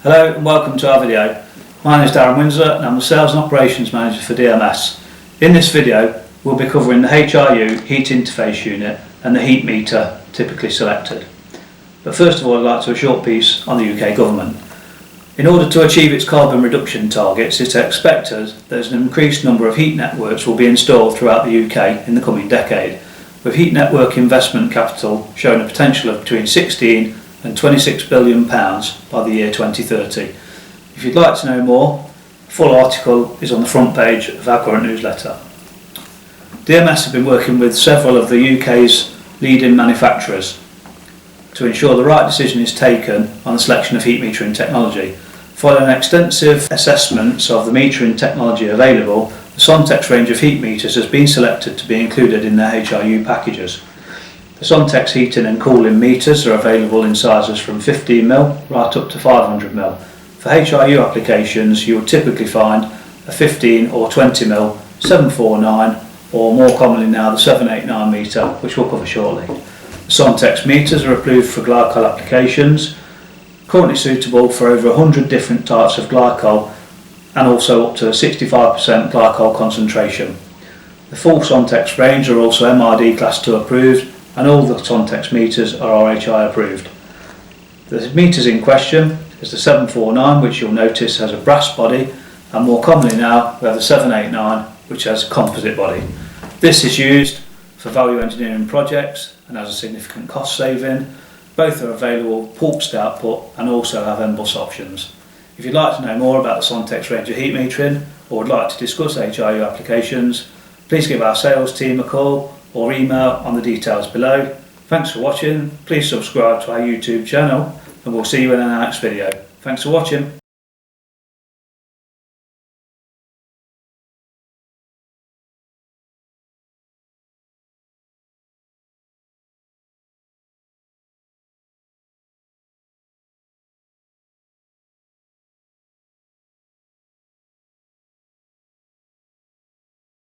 Hello and welcome to our video. My name is Darren Windsor and I'm the Sales and Operations Manager for DMS. In this video we'll be covering the HIU heat interface unit and the heat meter typically selected. But first of all I'd like to do a short piece on the UK Government. In order to achieve its carbon reduction targets, it's expected that an increased number of heat networks will be installed throughout the UK in the coming decade, with heat network investment capital showing a potential of between 16 and £26 billion by the year 2030. If you'd like to know more, a full article is on the front page of our current newsletter. DMS have been working with several of the UK's leading manufacturers to ensure the right decision is taken on the selection of heat metering technology. Following extensive assessments of the metering technology available, the Sontex range of heat meters has been selected to be included in their HIU packages. The Sontex heating and cooling meters are available in sizes from 15mm right up to 500mm. For HIU applications you will typically find a 15 or 20mm 749 or more commonly now the 789 meter, which we'll cover shortly. The Sontex meters are approved for Glycol Applications, currently suitable for over 100 different types of glycol and also up to 65% glycol concentration. The full Sontex range are also MRD Class 2 approved, and all the Sontex meters are RHI approved. The meters in question is the 749, which you'll notice has a brass body, and more commonly now we have the 789, which has a composite body. This is used for value engineering projects and has a significant cost saving. Both are available pulsed output and also have emboss options. If you'd like to know more about the Sontex range of heat metering or would like to discuss HIU applications, please give our sales team a call or email on the details below. Thanks for watching, please subscribe to our YouTube channel and we'll see you in our next video. Thanks for watching.